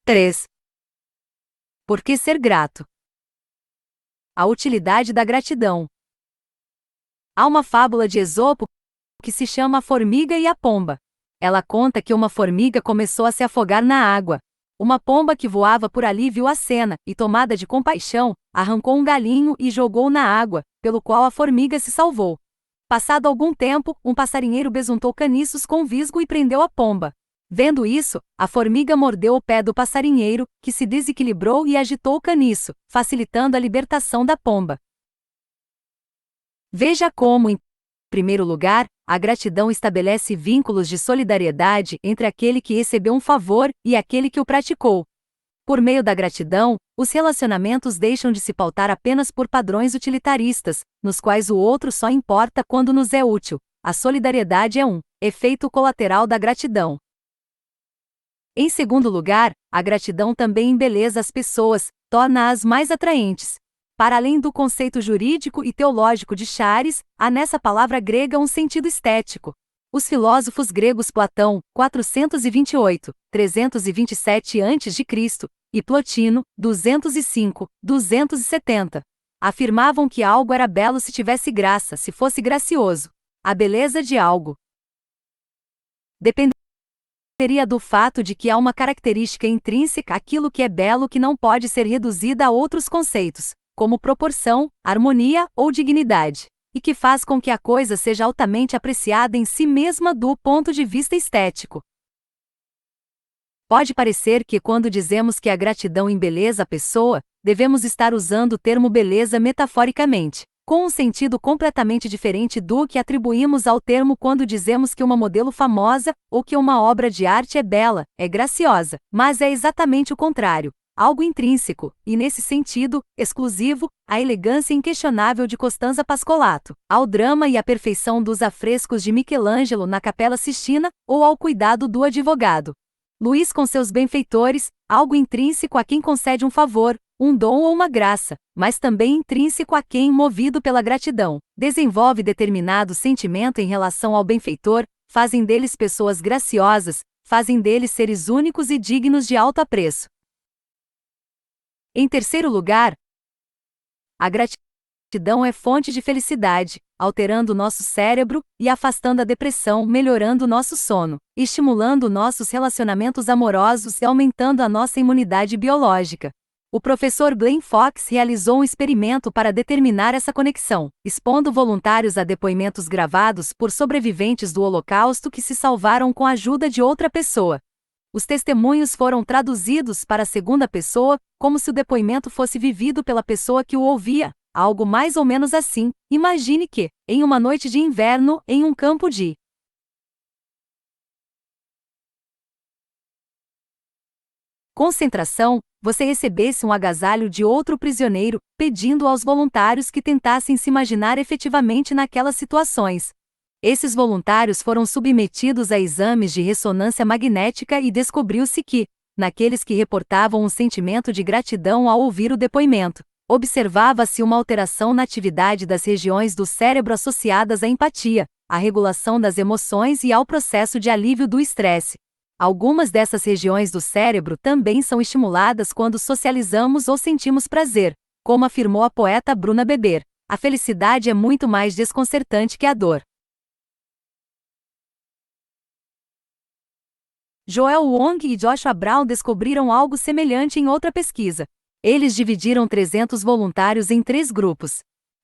3. Por que ser grato? A utilidade da gratidão. Há uma fábula de Esopo que se chama A Formiga e a Pomba. Ela conta que uma formiga começou a se afogar na água. Uma pomba que voava por ali viu a cena e, tomada de compaixão, arrancou um galinho e jogou na água, pelo qual a formiga se salvou. Passado algum tempo, um passarinheiro besuntou caniços com visgo e prendeu a pomba. Vendo isso, a formiga mordeu o pé do passarinheiro, que se desequilibrou e agitou o caniço, facilitando a libertação da pomba. Veja como, em primeiro lugar, a gratidão estabelece vínculos de solidariedade entre aquele que recebeu um favor e aquele que o praticou. Por meio da gratidão, os relacionamentos deixam de se pautar apenas por padrões utilitaristas, nos quais o outro só importa quando nos é útil. A solidariedade é um efeito colateral da gratidão. Em segundo lugar, a gratidão também embeleza as pessoas, torna-as mais atraentes. Para além do conceito jurídico e teológico de charis, há nessa palavra grega um sentido estético. Os filósofos gregos Platão, 428-327 a.C., e Plotino, 205-270, afirmavam que algo era belo se tivesse graça, se fosse gracioso. A beleza de algo dependeria do fato de que há uma característica intrínseca àquilo que é belo que não pode ser reduzida a outros conceitos, como proporção, harmonia ou dignidade, e que faz com que a coisa seja altamente apreciada em si mesma do ponto de vista estético. Pode parecer que, quando dizemos que a gratidão embeleza a pessoa, devemos estar usando o termo beleza metaforicamente, com um sentido completamente diferente do que atribuímos ao termo quando dizemos que uma modelo famosa, ou que uma obra de arte é bela, é graciosa, mas é exatamente o contrário. Algo intrínseco, e nesse sentido, exclusivo, à elegância inquestionável de Costanza Pascolato, ao drama e à perfeição dos afrescos de Michelangelo na Capela Sistina, ou ao cuidado do advogado Luís com seus benfeitores, algo intrínseco a quem concede um favor, um dom ou uma graça, mas também intrínseco a quem, movido pela gratidão, desenvolve determinado sentimento em relação ao benfeitor, fazem deles pessoas graciosas, fazem deles seres únicos e dignos de alto apreço. Em terceiro lugar, a gratidão é fonte de felicidade, alterando nosso cérebro e afastando a depressão, melhorando nosso sono, estimulando nossos relacionamentos amorosos e aumentando a nossa imunidade biológica. O professor Glenn Fox realizou um experimento para determinar essa conexão, expondo voluntários a depoimentos gravados por sobreviventes do Holocausto que se salvaram com a ajuda de outra pessoa. Os testemunhos foram traduzidos para a segunda pessoa, como se o depoimento fosse vivido pela pessoa que o ouvia, algo mais ou menos assim. Imagine que, em uma noite de inverno, em um campo de concentração, você recebesse um agasalho de outro prisioneiro, pedindo aos voluntários que tentassem se imaginar efetivamente naquelas situações. Esses voluntários foram submetidos a exames de ressonância magnética e descobriu-se que, naqueles que reportavam um sentimento de gratidão ao ouvir o depoimento, observava-se uma alteração na atividade das regiões do cérebro associadas à empatia, à regulação das emoções e ao processo de alívio do estresse. Algumas dessas regiões do cérebro também são estimuladas quando socializamos ou sentimos prazer, como afirmou a poeta Bruna Beber. A felicidade é muito mais desconcertante que a dor. Joel Wong e Joshua Brown descobriram algo semelhante em outra pesquisa. Eles dividiram 300 voluntários em 3 grupos.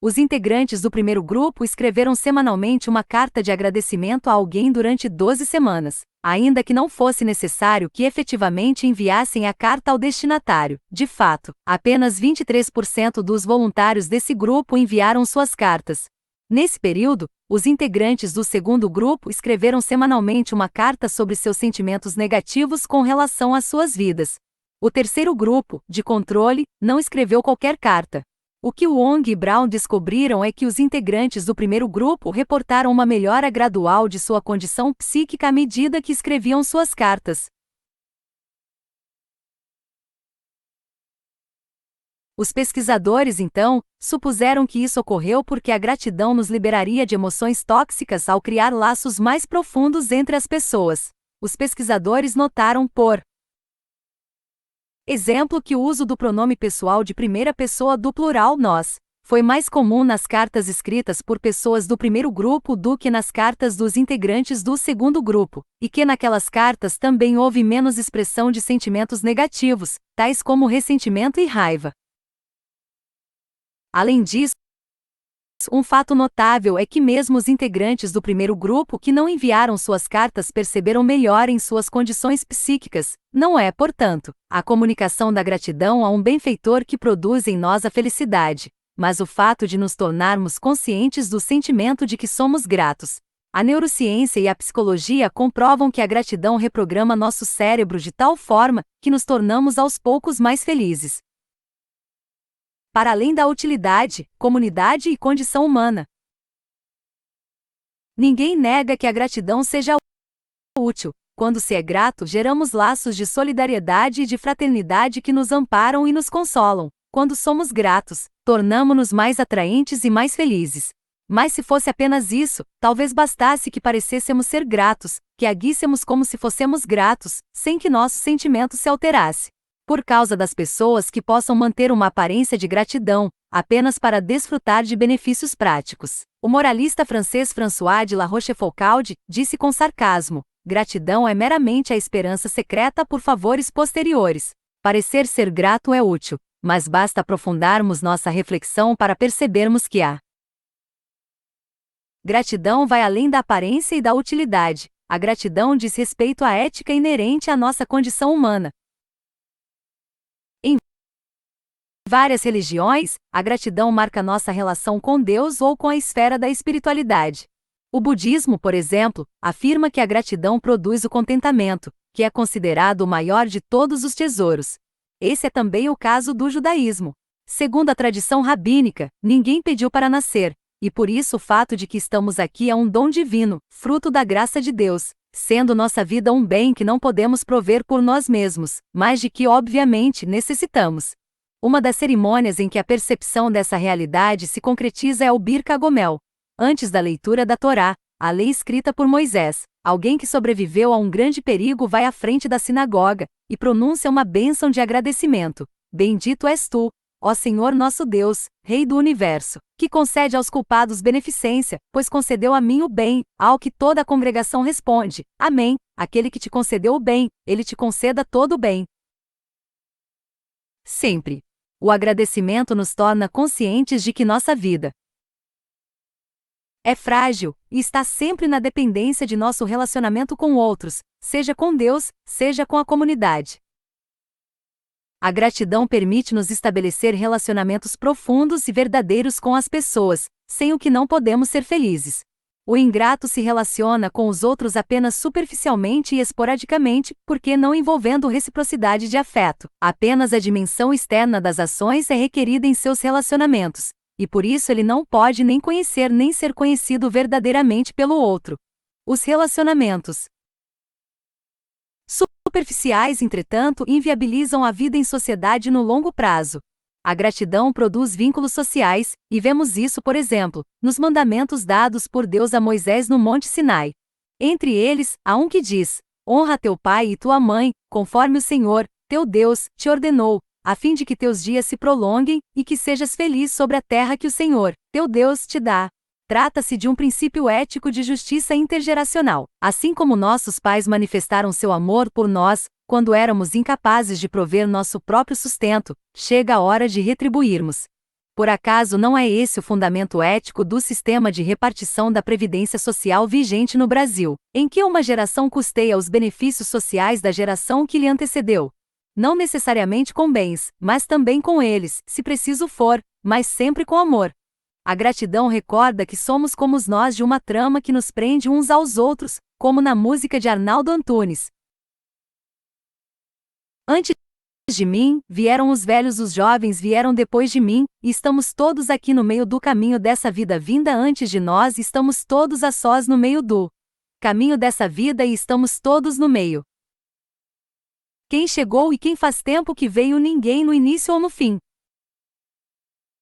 Os integrantes do primeiro grupo escreveram semanalmente uma carta de agradecimento a alguém durante 12 semanas, ainda que não fosse necessário que efetivamente enviassem a carta ao destinatário. De fato, apenas 23% dos voluntários desse grupo enviaram suas cartas. Nesse período, os integrantes do segundo grupo escreveram semanalmente uma carta sobre seus sentimentos negativos com relação às suas vidas. O terceiro grupo, de controle, não escreveu qualquer carta. O que Wong e Brown descobriram é que os integrantes do primeiro grupo reportaram uma melhora gradual de sua condição psíquica à medida que escreviam suas cartas. Os pesquisadores, então, supuseram que isso ocorreu porque a gratidão nos liberaria de emoções tóxicas ao criar laços mais profundos entre as pessoas. Os pesquisadores notaram, por Exemplo que o uso do pronome pessoal de primeira pessoa do plural nós foi mais comum nas cartas escritas por pessoas do primeiro grupo do que nas cartas dos integrantes do segundo grupo, e que naquelas cartas também houve menos expressão de sentimentos negativos, tais como ressentimento e raiva. Além disso, um fato notável é que mesmo os integrantes do primeiro grupo que não enviaram suas cartas perceberam melhor em suas condições psíquicas. Não é, portanto, a comunicação da gratidão a um benfeitor que produz em nós a felicidade, mas o fato de nos tornarmos conscientes do sentimento de que somos gratos. A neurociência e a psicologia comprovam que a gratidão reprograma nosso cérebro de tal forma que nos tornamos aos poucos mais felizes. Para além da utilidade, comunidade e condição humana. Ninguém nega que a gratidão seja útil. Quando se é grato, geramos laços de solidariedade e de fraternidade que nos amparam e nos consolam. Quando somos gratos, tornamo-nos mais atraentes e mais felizes. Mas se fosse apenas isso, talvez bastasse que parecêssemos ser gratos, que agíssemos como se fossemos gratos, sem que nosso sentimento se alterasse. Por causa das pessoas que possam manter uma aparência de gratidão, apenas para desfrutar de benefícios práticos. O moralista francês François de La Rochefoucauld disse com sarcasmo: gratidão é meramente a esperança secreta por favores posteriores. Parecer ser grato é útil, mas basta aprofundarmos nossa reflexão para percebermos que a gratidão vai além da aparência e da utilidade. A gratidão diz respeito à ética inerente à nossa condição humana. Em várias religiões, a gratidão marca nossa relação com Deus ou com a esfera da espiritualidade. O budismo, por exemplo, afirma que a gratidão produz o contentamento, que é considerado o maior de todos os tesouros. Esse é também o caso do judaísmo. Segundo a tradição rabínica, ninguém pediu para nascer, e por isso o fato de que estamos aqui é um dom divino, fruto da graça de Deus, sendo nossa vida um bem que não podemos prover por nós mesmos, mas de que obviamente necessitamos. Uma das cerimônias em que a percepção dessa realidade se concretiza é o Birkat Gomel. Antes da leitura da Torá, a lei escrita por Moisés, alguém que sobreviveu a um grande perigo vai à frente da sinagoga e pronuncia uma bênção de agradecimento. Bendito és tu, ó Senhor nosso Deus, Rei do Universo, que concede aos culpados beneficência, pois concedeu a mim o bem, ao que toda a congregação responde: Amém. Aquele que te concedeu o bem, ele te conceda todo o bem. Sempre. O agradecimento nos torna conscientes de que nossa vida é frágil, e está sempre na dependência de nosso relacionamento com outros, seja com Deus, seja com a comunidade. A gratidão permite-nos estabelecer relacionamentos profundos e verdadeiros com as pessoas, sem o que não podemos ser felizes. O ingrato se relaciona com os outros apenas superficialmente e esporadicamente, porque não envolvendo reciprocidade de afeto. Apenas a dimensão externa das ações é requerida em seus relacionamentos, e por isso ele não pode nem conhecer nem ser conhecido verdadeiramente pelo outro. Os relacionamentos superficiais, entretanto, inviabilizam a vida em sociedade no longo prazo. A gratidão produz vínculos sociais, e vemos isso, por exemplo, nos mandamentos dados por Deus a Moisés no Monte Sinai. Entre eles, há um que diz: honra teu pai e tua mãe, conforme o Senhor, teu Deus, te ordenou, a fim de que teus dias se prolonguem e que sejas feliz sobre a terra que o Senhor, teu Deus, te dá. Trata-se de um princípio ético de justiça intergeracional. Assim como nossos pais manifestaram seu amor por nós, quando éramos incapazes de prover nosso próprio sustento, chega a hora de retribuirmos. Por acaso não é esse o fundamento ético do sistema de repartição da Previdência Social vigente no Brasil, em que uma geração custeia os benefícios sociais da geração que lhe antecedeu? Não necessariamente com bens, mas também com eles, se preciso for, mas sempre com amor. A gratidão recorda que somos como os nós de uma trama que nos prende uns aos outros, como na música de Arnaldo Antunes. Antes de mim, vieram os velhos, os jovens vieram depois de mim, e estamos todos aqui no meio do caminho dessa vida vinda antes de nós, estamos todos a sós no meio do caminho dessa vida e estamos todos no meio. Quem chegou e quem faz tempo que veio, ninguém no início ou no fim.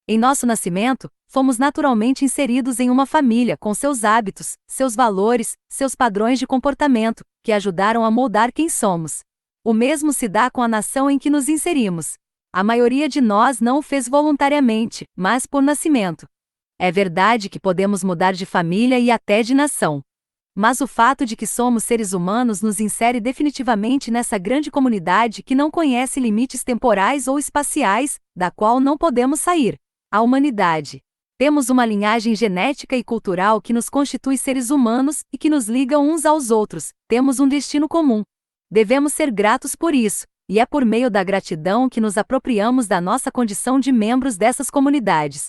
Em nosso nascimento, fomos naturalmente inseridos em uma família com seus hábitos, seus valores, seus padrões de comportamento, que ajudaram a moldar quem somos. O mesmo se dá com a nação em que nos inserimos. A maioria de nós não o fez voluntariamente, mas por nascimento. É verdade que podemos mudar de família e até de nação. Mas o fato de que somos seres humanos nos insere definitivamente nessa grande comunidade que não conhece limites temporais ou espaciais, da qual não podemos sair. A humanidade. Temos uma linhagem genética e cultural que nos constitui seres humanos e que nos liga uns aos outros. Temos um destino comum. Devemos ser gratos por isso, e é por meio da gratidão que nos apropriamos da nossa condição de membros dessas comunidades.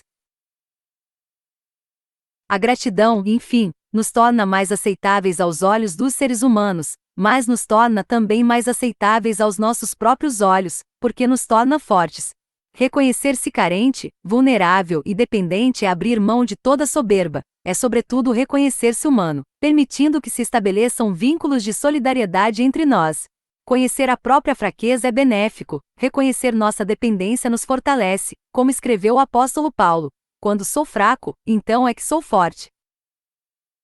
A gratidão, enfim, nos torna mais aceitáveis aos olhos dos seres humanos, mas nos torna também mais aceitáveis aos nossos próprios olhos, porque nos torna fortes. Reconhecer-se carente, vulnerável e dependente é abrir mão de toda soberba, é sobretudo reconhecer-se humano, permitindo que se estabeleçam vínculos de solidariedade entre nós. Conhecer a própria fraqueza é benéfico, reconhecer nossa dependência nos fortalece, como escreveu o apóstolo Paulo. Quando sou fraco, então é que sou forte.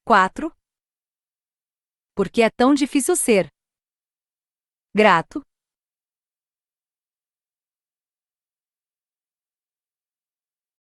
4. Por que é tão difícil ser grato?